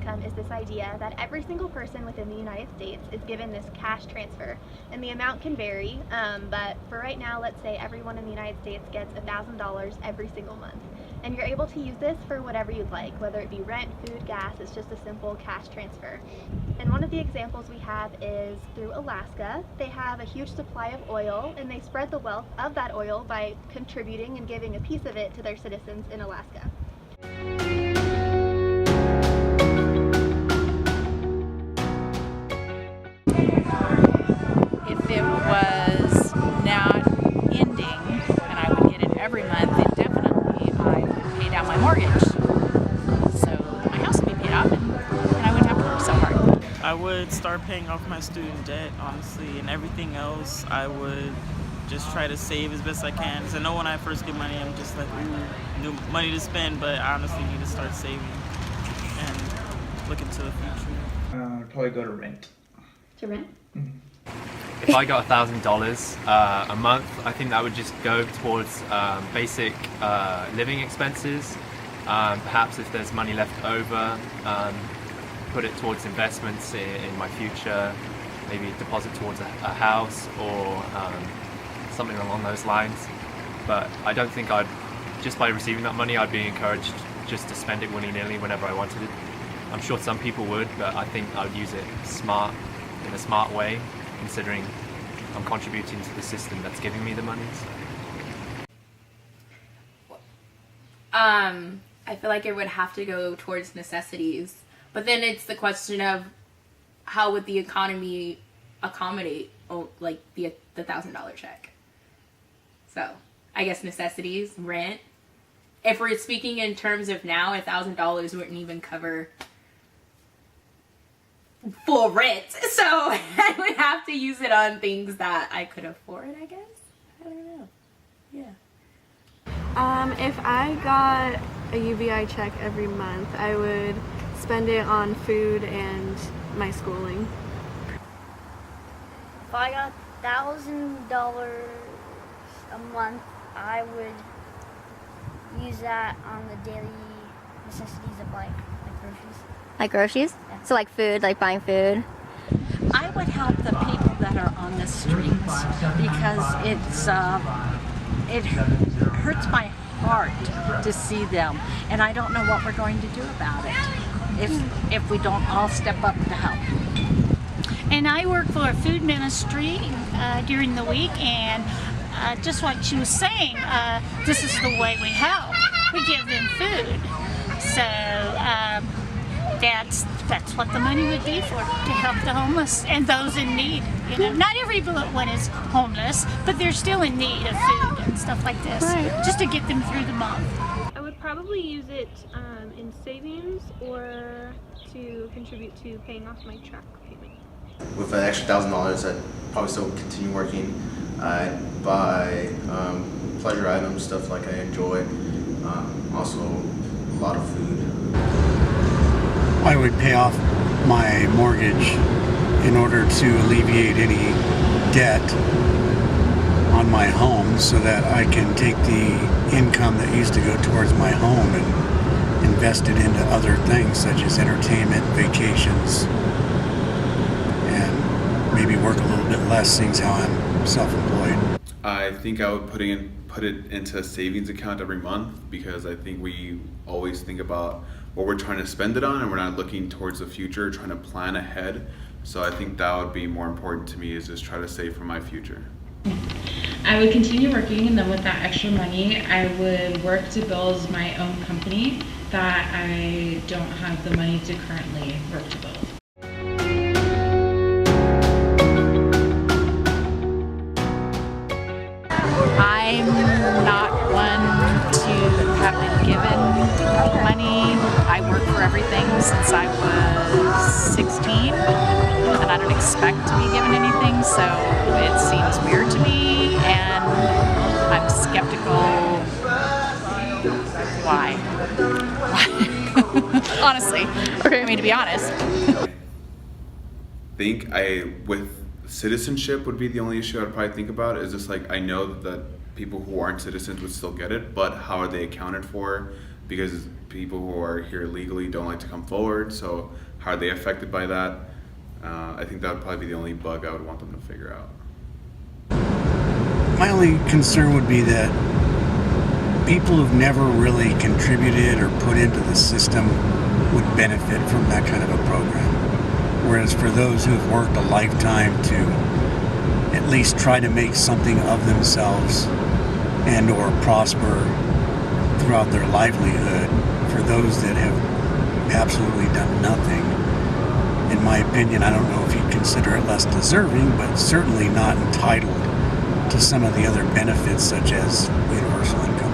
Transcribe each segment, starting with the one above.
income is this idea that every single person within the United States is given this cash transfer, and the amount can vary, but for right now, let's say everyone in the United States gets $1,000 every single month. And you're able to use this for whatever you'd like, whether it be rent, food, gas. It's just a simple cash transfer. And one of the examples we have is through Alaska. They have a huge supply of oil, and they spread the wealth of that oil by contributing and giving a piece of it to their citizens in Alaska. If it was not ending and I would get it every month, then definitely I would pay down my mortgage. So my house would be paid off and I wouldn't have to work so hard. I would start paying off my student debt, honestly, and everything else I would just try to save as best I can. Because I know when I first get money, I'm just like, ooh, new money to spend, but I honestly need to start saving and look into the future. I'd probably go to rent. To rent? Mm-hmm. If I got $1,000 a month, I think that would just go towards basic living expenses. Perhaps if there's money left over, put it towards investments in my future, maybe deposit towards a house or something along those lines. But I don't think just by receiving that money, I'd be encouraged just to spend it willy-nilly whenever I wanted it. I'm sure some people would, but I think I would use it in a smart way, considering I'm contributing to the system that's giving me the monies. I feel like it would have to go towards necessities, but then it's the question of how would the economy accommodate like the $1,000 check. So I guess necessities, rent. If we're speaking in terms of now, $1,000 wouldn't even cover full rent. So I would have to use it on things that I could afford, I guess. I don't know. Yeah. If I got a UBI check every month, I would spend it on food and my schooling. If I got $1,000 a month, I would use that on the daily necessities of life, like groceries. Like groceries? Yeah. So like food, like buying food? I would help the people that are on the streets because it hurts my heart to see them, and I don't know what we're going to do about it if we don't all step up to help. And I work for a food ministry during the week, and just like she was saying, this is the way we help. We give them food. So that's what the money would be for, to help the homeless and those in need. You know, not everyone is homeless, but they're still in need of food and stuff like this, just to get them through the month. I would probably use it in savings or to contribute to paying off my track payment. With an extra $1,000, I'd probably still continue working. I'd buy pleasure items, stuff like I enjoy, also a lot of food. I would pay off my mortgage in order to alleviate any debt on my home so that I can take the income that used to go towards my home and invest it into other things such as entertainment, vacations, and maybe work a little bit less, seeing how I'm self-employed. I think I would put it into a savings account every month, because I think we always think about what we're trying to spend it on and we're not looking towards the future, trying to plan ahead. So I think that would be more important to me, is just try to save for my future. I would continue working, and then with that extra money, I would work to build my own company that I don't have the money to currently work to build. I'm not one to have been given money. I worked for everything since I was 16, and I don't expect to be given anything, so it seems weird to me, and I'm skeptical. Why? Honestly. Okay. I mean, to be honest. I think with citizenship would be the only issue I'd probably think about, is just like, I know that people who aren't citizens would still get it, but how are they accounted for? Because people who are here legally don't like to come forward. So how are they affected by that? I think that would probably be the only bug I would want them to figure out. My only concern would be that people who've never really contributed or put into the system would benefit from that kind of a program. Whereas for those who've worked a lifetime to at least try to make something of themselves and or prosper throughout their livelihood, for those that have absolutely done nothing, in my opinion, I don't know if you'd consider it less deserving, but certainly not entitled to some of the other benefits such as universal income.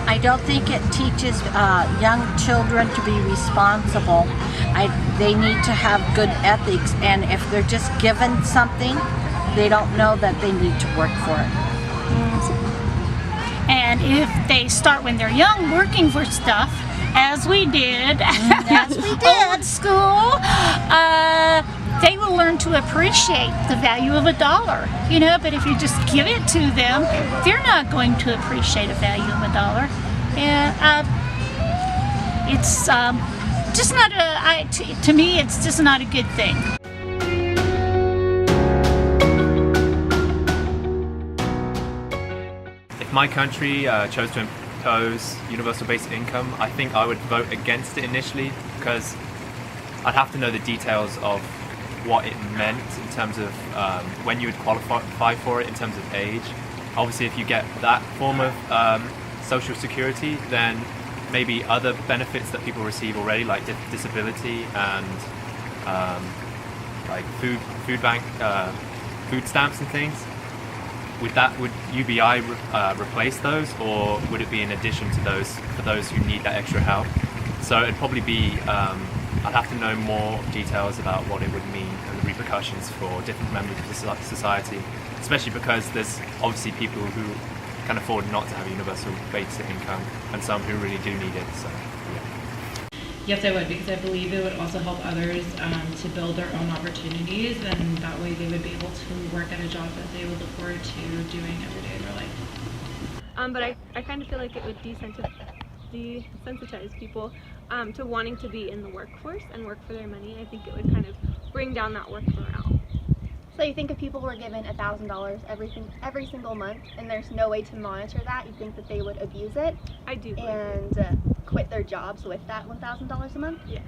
I don't think it teaches young children to be responsible. They need to have good ethics, and if they're just given something, they don't know that they need to work for it. And if they start when they're young working for stuff, as we did, old school, they will learn to appreciate the value of $1, you know, but if you just give it to them, they're not going to appreciate the value of $1. And it's just not to me, it's just not a good thing. If my country chose to impose universal basic income, I think I would vote against it initially, because I'd have to know the details of what it meant in terms of when you would qualify for it in terms of age. Obviously, if you get that form of social security, then maybe other benefits that people receive already, like disability and like food bank, food stamps and things. Would UBI replace those, or would it be in addition to those for those who need that extra help? So it'd probably be, I'd have to know more details about what it would mean and the repercussions for different members of the society, especially because there's obviously people who can afford not to have universal basic income and some who really do need it. So yeah. Yes, I would, because I believe it would also help others to build their own opportunities, and that way they would be able to work at a job that they would look forward to doing every day of their life. But I kind of feel like it would desensitize people to wanting to be in the workforce and work for their money. I think it would kind of bring down that work morale. So you think if people were given $1,000 every single month, and there's no way to monitor that, you think that they would abuse it? I do. And quit their jobs with that $1,000 a month? Yeah.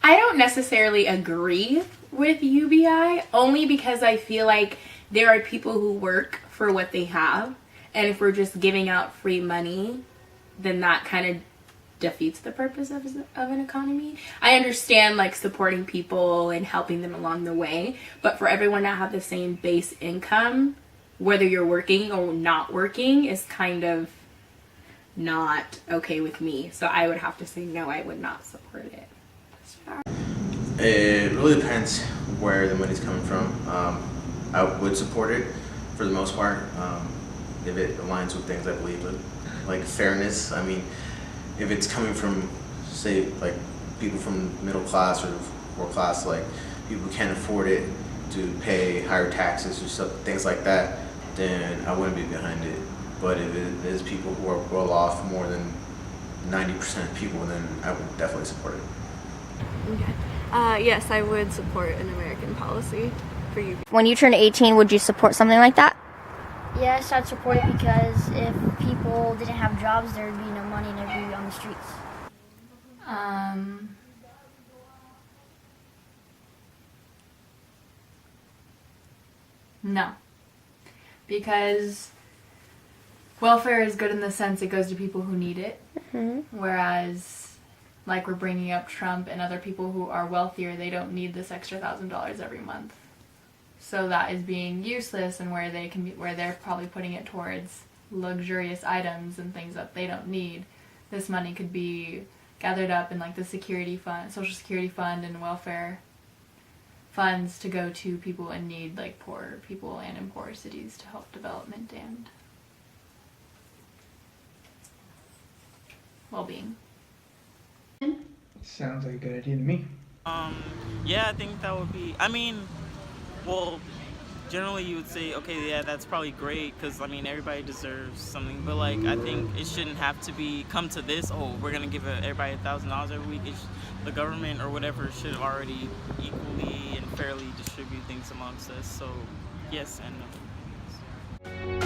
I don't necessarily agree with UBI, only because I feel like there are people who work for what they have, and if we're just giving out free money, then that kind of defeats the purpose of an economy. I understand like supporting people and helping them along the way, but for everyone to have the same base income, whether you're working or not working, is kind of not okay with me. So I would have to say no, I would not support it. It really depends where the money's coming from. I would support it for the most part if it aligns with things I believe in, like fairness. I mean, if it's coming from, say, like people from middle class or poor class, like people who can't afford it to pay higher taxes or stuff, things like that, then I wouldn't be behind it. But if it is people who are well off, more than 90% of people, then I would definitely support it. Okay. Yes, I would support an American policy for you. When you turn 18, would you support something like that? Yes, I'd support it because if people didn't have jobs, there would be no money and they'd be on the streets. No. Because welfare is good in the sense it goes to people who need it. Whereas, like we're bringing up Trump and other people who are wealthier, they don't need this extra $1,000 every month. So that is being useless, and where they're probably putting it towards luxurious items and things that they don't need. This money could be gathered up in like the security fund, social security fund, and welfare funds to go to people in need, like poor people and in poor cities, to help development and well-being. Sounds like a good idea to me. Yeah, I think that would be, I mean, well, generally you would say, okay, yeah, that's probably great, because I mean everybody deserves something, but like I think it shouldn't have to come to this. Oh, we're gonna give everybody $1,000 every week. The government or whatever should already equally and fairly distribute things amongst us. So yes and no.